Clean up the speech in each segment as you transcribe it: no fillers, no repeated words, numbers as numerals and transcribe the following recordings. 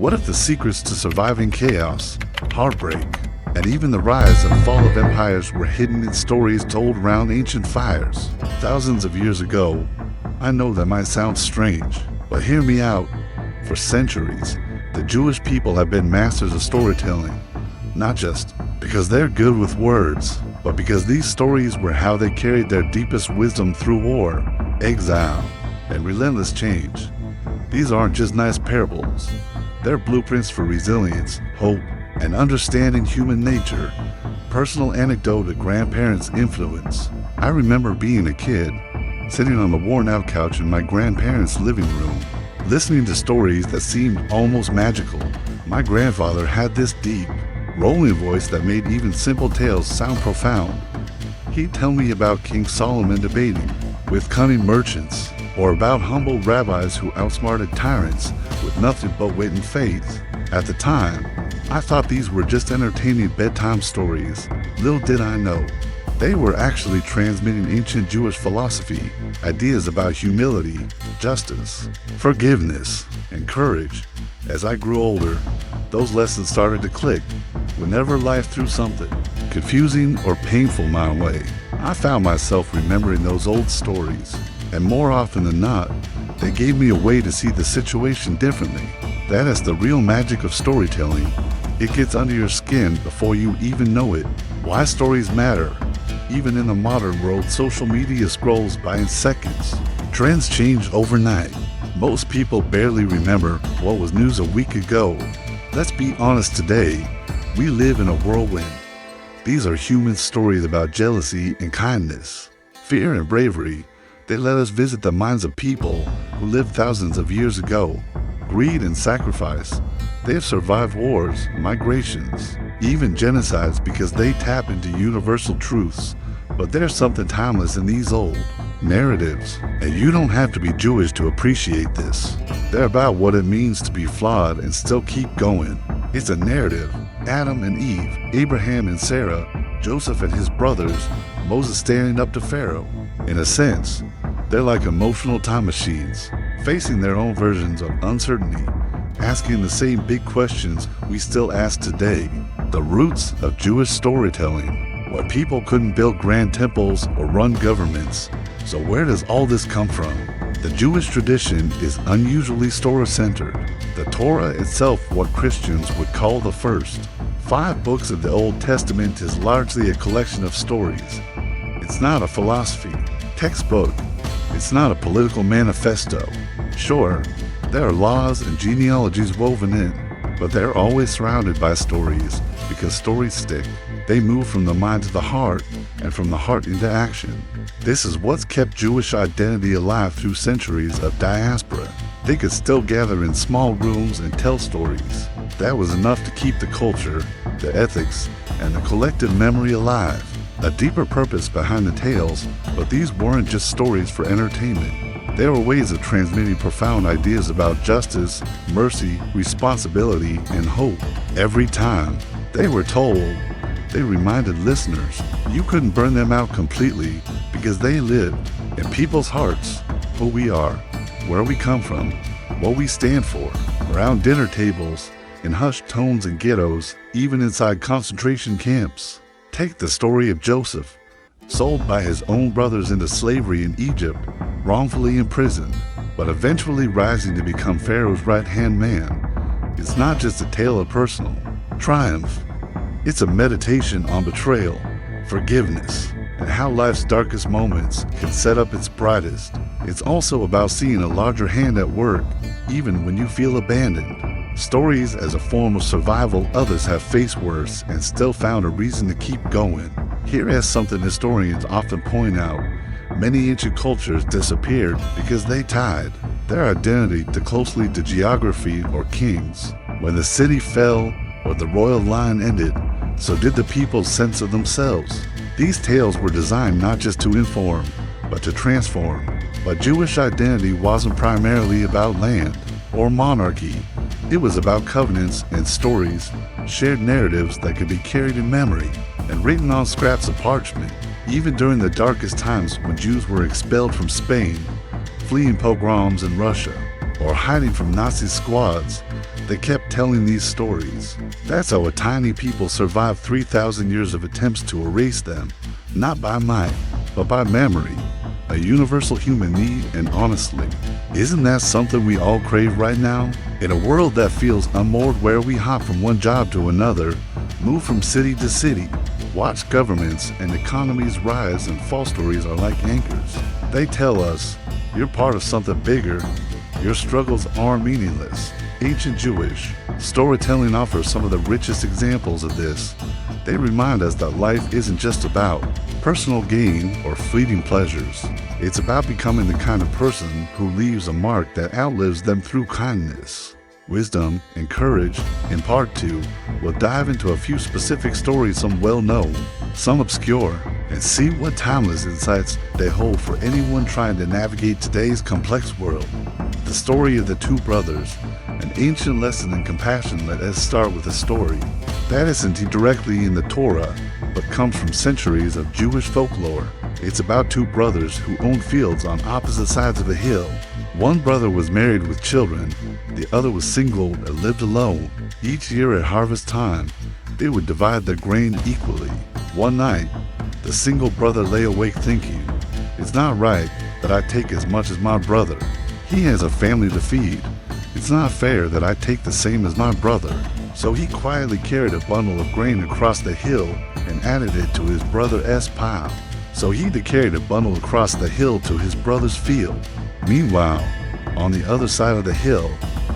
What if the secrets to surviving chaos, heartbreak, and even the rise and fall of empires were hidden in stories told around ancient fires, thousands of years ago? I know that might sound strange, but hear me out. For centuries, the Jewish people have been masters of storytelling, not just because they're good with words, but because these stories were how they carried their deepest wisdom through war, exile, and relentless change. These aren't just nice parables. They're blueprints for resilience, hope, and understanding human nature. Personal anecdote of grandparents' influence. I remember being a kid, sitting on the worn-out couch in my grandparents' living room, listening to stories that seemed almost magical. My grandfather had this deep, rolling voice that made even simple tales sound profound. He'd tell me about King Solomon debating with cunning merchants, or about humble rabbis who outsmarted tyrants with nothing but wit and faith. At the time, I thought these were just entertaining bedtime stories. Little did I know, they were actually transmitting ancient Jewish philosophy, ideas about humility, justice, forgiveness, and courage. As I grew older, those lessons started to click. Whenever life threw something confusing or painful my way, I found myself remembering those old stories. And more often than not, they gave me a way to see the situation differently. That is the real magic of storytelling. It gets under your skin before you even know it. Why stories matter. Even in the modern world, social media scrolls by in seconds. Trends change overnight. Most people barely remember what was news a week ago. Let's be honest today, we live in a whirlwind. These are human stories about jealousy and kindness, fear and bravery. They let us visit the minds of people who lived thousands of years ago. Greed and sacrifice. They have survived wars, migrations, even genocides because they tap into universal truths. But there's something timeless in these old narratives, and you don't have to be Jewish to appreciate this. They're about what it means to be flawed and still keep going. It's a narrative. Adam and Eve, Abraham and Sarah, Joseph and his brothers, Moses standing up to Pharaoh. In a sense, they're like emotional time machines, facing their own versions of uncertainty, asking the same big questions we still ask today. The roots of Jewish storytelling, where people couldn't build grand temples or run governments. So where does all this come from? The Jewish tradition is unusually Torah-centered. The Torah itself, what Christians would call the first. 5 books of the Old Testament is largely a collection of stories. It's not a philosophy textbook. It's not a political manifesto. Sure, there are laws and genealogies woven in, but they're always surrounded by stories because stories stick. They move from the mind to the heart and from the heart into action. This is what's kept Jewish identity alive through centuries of diaspora. They could still gather in small rooms and tell stories. That was enough to keep the culture, the ethics, and the collective memory alive. A deeper purpose behind the tales, but these weren't just stories for entertainment. They were ways of transmitting profound ideas about justice, mercy, responsibility, and hope. Every time they were told, they reminded listeners you couldn't burn them out completely because they lived in people's hearts. Who we are, where we come from, what we stand for, around dinner tables, in hushed tones in ghettos, even inside concentration camps. Take the story of Joseph, sold by his own brothers into slavery in Egypt, wrongfully imprisoned, but eventually rising to become Pharaoh's right-hand man. It's not just a tale of personal triumph. It's a meditation on betrayal, forgiveness, and how life's darkest moments can set up its brightest. It's also about seeing a larger hand at work, even when you feel abandoned. Stories as a form of survival. Others have faced worse and still found a reason to keep going. Here is something historians often point out. Many ancient cultures disappeared because they tied their identity too closely to geography or kings. When the city fell or the royal line ended, so did the people's sense of themselves. These tales were designed not just to inform, but to transform. But Jewish identity wasn't primarily about land or monarchy. It was about covenants and stories, shared narratives that could be carried in memory and written on scraps of parchment. Even during the darkest times when Jews were expelled from Spain, fleeing pogroms in Russia, or hiding from Nazi squads, They kept telling these stories. That's how a tiny people survived 3,000 years of attempts to erase them, not by might, but by memory. A universal human need, and honestly, isn't that something we all crave right now? In a world that feels unmoored, where we hop from one job to another, move from city to city, watch governments and economies rise and fall, stories are like anchors. They tell us, you're part of something bigger. Your struggles aren't meaningless. Ancient Jewish storytelling offers some of the richest examples of this. They remind us that life isn't just about personal gain or fleeting pleasures. It's about becoming the kind of person who leaves a mark that outlives them through kindness, wisdom, and courage. In part 2, we'll dive into a few specific stories, some well-known, some obscure, and see what timeless insights they hold for anyone trying to navigate today's complex world. The story of the two brothers, an ancient lesson in compassion. Let us start with a story that isn't directly in the Torah, but comes from centuries of Jewish folklore. It's about two brothers who owned fields on opposite sides of a hill. One brother was married with children, the other was single and lived alone. Each year at harvest time, they would divide their grain equally. One night, the single brother lay awake thinking, "It's not right that I take as much as my brother. He has a family to feed. It's not fair that I take the same as my brother." So he quietly carried a bundle of grain across the hill and added it to his brother's pile. So he carried a bundle across the hill to his brother's field. Meanwhile, on the other side of the hill,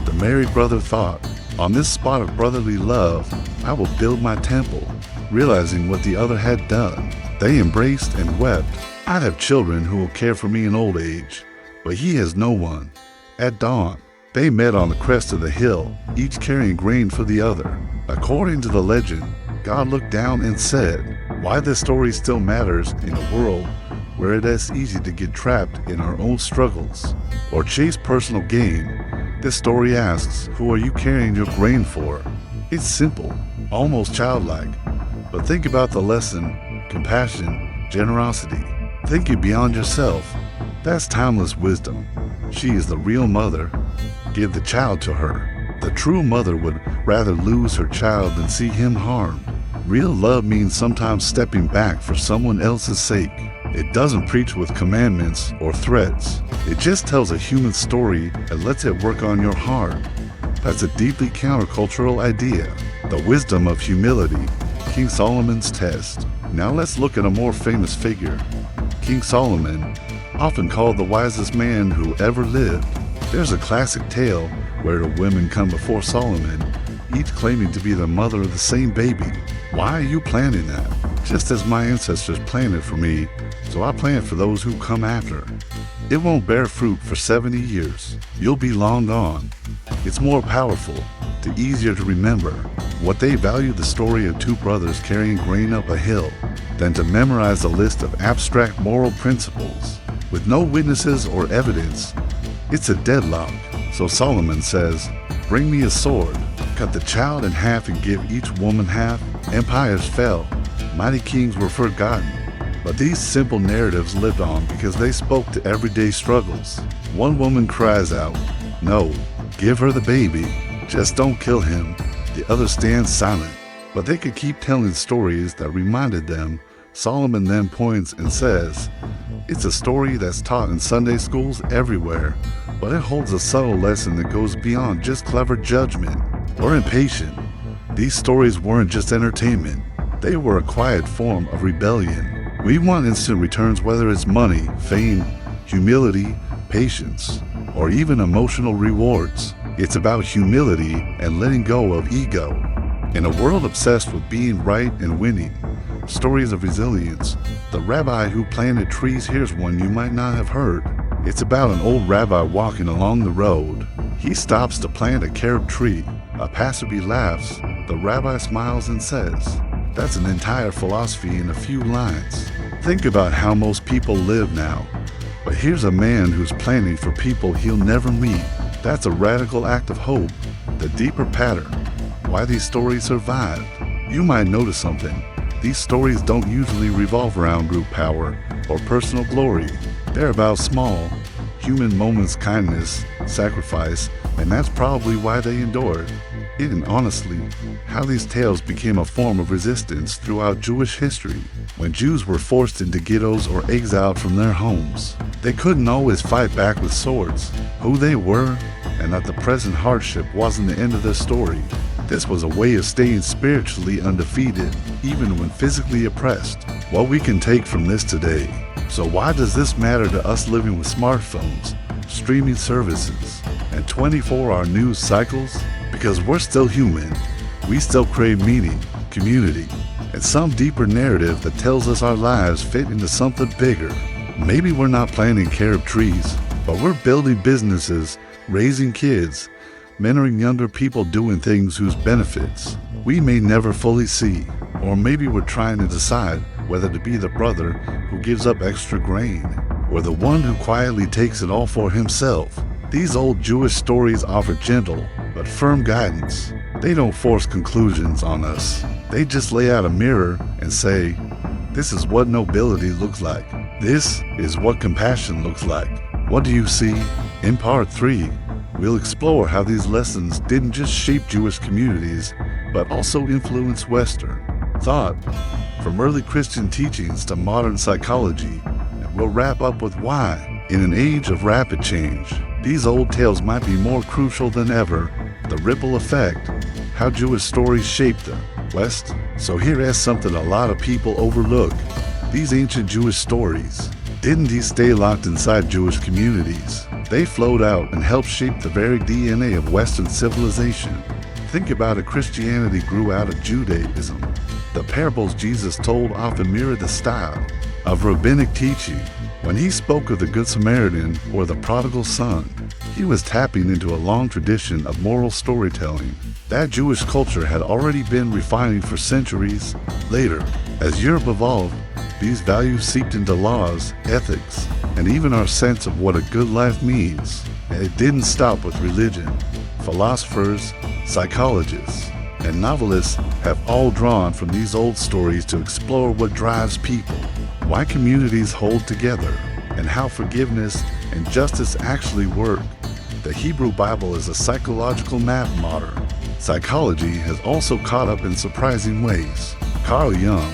the married brother thought, "On this spot of brotherly love, I will build my temple." Realizing what the other had done, they embraced and wept. "I'd have children who will care for me in old age, but he has no one." At dawn, they met on the crest of the hill, each carrying grain for the other. According to the legend, God looked down and said, "Why this story still matters in a world where it is easy to get trapped in our own struggles or chase personal gain. This story asks, who are you carrying your grain for?" It's simple, almost childlike, but think about the lesson: compassion, generosity, thinking beyond yourself. That's timeless wisdom. She is the real mother. Give the child to her. The true mother would rather lose her child than see him harmed. Real love means sometimes stepping back for someone else's sake. It doesn't preach with commandments or threats. It just tells a human story and lets it work on your heart. That's a deeply countercultural idea. The wisdom of humility, King Solomon's test. Now let's look at a more famous figure. King Solomon, often called the wisest man who ever lived. There's a classic tale where the women come before Solomon, each claiming to be the mother of the same baby. "Why are you planning that? Just as my ancestors planted for me, so I plan for those who come after. It won't bear fruit for 70 years. You'll be long gone." It's more powerful, easier to remember. What they value the story of two brothers carrying grain up a hill than to memorize a list of abstract moral principles with no witnesses or evidence. It's a deadlock. So Solomon says, "Bring me a sword, cut the child in half and give each woman half." Empires fell, mighty kings were forgotten. But these simple narratives lived on because they spoke to everyday struggles. One woman cries out, "No, give her the baby, just don't kill him." The other stands silent. But they could keep telling stories that reminded them. Solomon then points and says, "It's a story that's taught in Sunday schools everywhere, but it holds a subtle lesson that goes beyond just clever judgment or impatience." These stories weren't just entertainment. They were a quiet form of rebellion. We want instant returns, whether it's money, fame, humility, patience, or even emotional rewards. It's about humility and letting go of ego. In a world obsessed with being right and winning, stories of resilience. The rabbi who planted trees, here's one you might not have heard. It's about an old rabbi walking along the road. He stops to plant a carob tree. A passerby laughs. The rabbi smiles and says, "That's an entire philosophy in a few lines." Think about how most people live now. But here's a man who's planning for people he'll never meet. That's a radical act of hope. The deeper pattern, why these stories survived. You might notice something. These stories don't usually revolve around group power or personal glory. They're about small, human moments: kindness, sacrifice, and that's probably why they endured. And honestly, how these tales became a form of resistance throughout Jewish history. When Jews were forced into ghettos or exiled from their homes, they couldn't always fight back with swords. Who they were, and that the present hardship wasn't the end of their story. This was a way of staying spiritually undefeated, even when physically oppressed. What we can take from this today. So why does this matter to us living with smartphones, streaming services, and 24-hour news cycles? Because we're still human. We still crave meaning, community, and some deeper narrative that tells us our lives fit into something bigger. Maybe we're not planting carob trees, but we're building businesses, raising kids, mentoring younger people, doing things whose benefits we may never fully see. Or maybe we're trying to decide whether to be the brother who gives up extra grain, or the one who quietly takes it all for himself. These old Jewish stories offer gentle but firm guidance. They don't force conclusions on us. They just lay out a mirror and say, this is what nobility looks like. This is what compassion looks like. What do you see? In part 3, we'll explore how these lessons didn't just shape Jewish communities, but also influence Western thought, from early Christian teachings to modern psychology. And we'll wrap up with why, in an age of rapid change, these old tales might be more crucial than ever. The ripple effect, how Jewish stories shaped the West. So here is something a lot of people overlook. These ancient Jewish stories, didn't these stay locked inside Jewish communities? They flowed out and helped shape the very DNA of Western civilization. Think about it, Christianity grew out of Judaism. The parables Jesus told often mirrored the style of rabbinic teaching. When he spoke of the Good Samaritan or the prodigal son, he was tapping into a long tradition of moral storytelling that Jewish culture had already been refining for centuries. Later, as Europe evolved, these values seeped into laws, ethics, and even our sense of what a good life means. And it didn't stop with religion. Philosophers, psychologists, and novelists have all drawn from these old stories to explore what drives people, why communities hold together, and how forgiveness and justice actually work. The Hebrew Bible is a psychological math model. Psychology has also caught up in surprising ways. Carl Jung,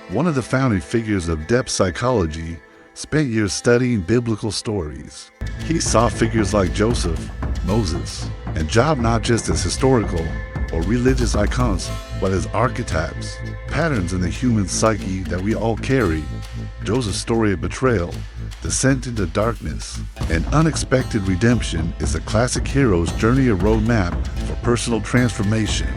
one of the founding figures of depth psychology, spent years studying biblical stories. He saw figures like Joseph, Moses, and Job not just as historical or religious icons, but as archetypes, patterns in the human psyche that we all carry. Joseph's story of betrayal, descent into darkness, and unexpected redemption is a classic hero's journey, a roadmap for personal transformation.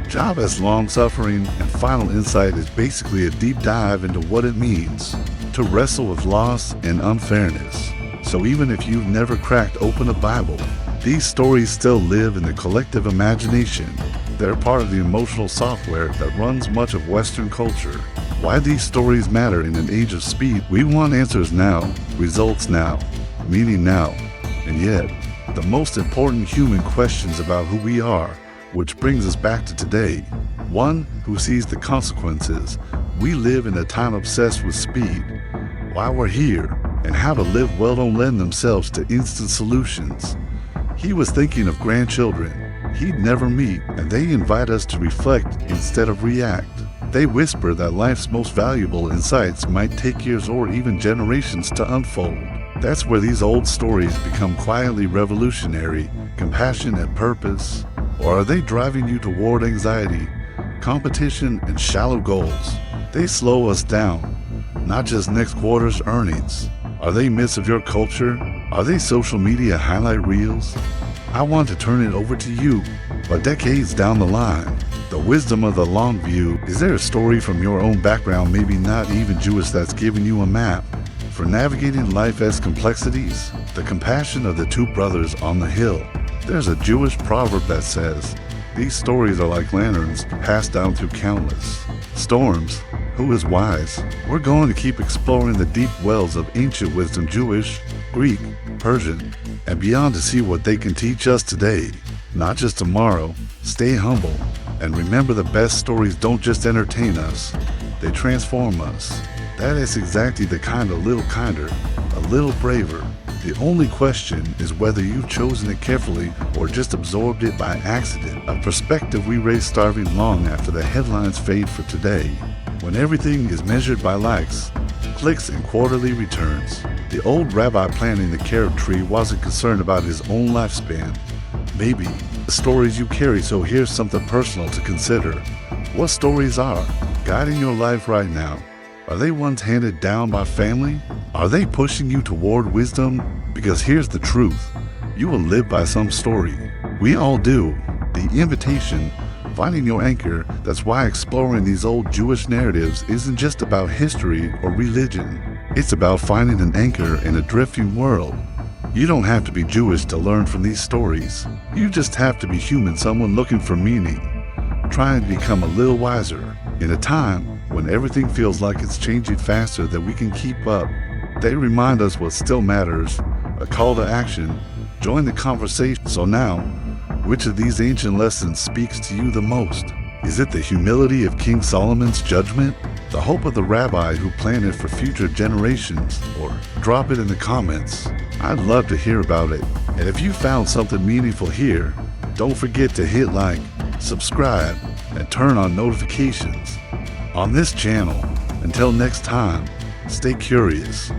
Job as long-suffering and final insight is basically a deep dive into what it means to wrestle with loss and unfairness. So even if you've never cracked open a Bible, these stories still live in the collective imagination. They're part of the emotional software that runs much of Western culture. Why these stories matter in an age of speed? We want answers now, results now, meaning now. And yet, the most important human questions about who we are, which brings us back to today. One who sees the consequences. We live in a time obsessed with speed. Why we're here and how to live well don't lend themselves to instant solutions. He was thinking of grandchildren he'd never meet, and they invite us to reflect instead of react. They whisper that life's most valuable insights might take years or even generations to unfold. That's where these old stories become quietly revolutionary, compassionate purpose. Or are they driving you toward anxiety, competition, and shallow goals? They slow us down, not just next quarter's earnings. Are they myths of your culture? Are they social media highlight reels? I want to turn it over to you, but decades down the line, the wisdom of the long view. Is there a story from your own background, maybe not even Jewish, that's giving you a map for navigating life's complexities? The compassion of the two brothers on the hill. There's a Jewish proverb that says, these stories are like lanterns passed down through countless storms. Who is wise? We're going to keep exploring the deep wells of ancient wisdom, Jewish, Greek, Persian, and beyond, to see what they can teach us today, not just tomorrow. Stay humble, and remember, the best stories don't just entertain us, they transform us. That is exactly the kind of little kinder, a little braver, The only question is whether you've chosen it carefully or just absorbed it by accident, a perspective we raise starving long after the headlines fade for today. When everything is measured by likes, clicks, and quarterly returns, the old rabbi planting the carob tree wasn't concerned about his own lifespan. Maybe the stories you carry, so here's something personal to consider. What stories are guiding your life right now? Are they ones handed down by family? Are they pushing you toward wisdom? Because here's the truth. You will live by some story. We all do. The invitation, finding your anchor, that's why exploring these old Jewish narratives isn't just about history or religion. It's about finding an anchor in a drifting world. You don't have to be Jewish to learn from these stories. You just have to be human, someone looking for meaning, trying to become a little wiser. In a time when everything feels like it's changing faster than we can keep up, they remind us what still matters, a call to action. Join the conversation. So now, which of these ancient lessons speaks to you the most? Is it the humility of King Solomon's judgment? The hope of the rabbi who planned it for future generations? Or drop it in the comments. I'd love to hear about it. And if you found something meaningful here, don't forget to hit like, subscribe, and turn on notifications on this channel. Until next time, stay curious.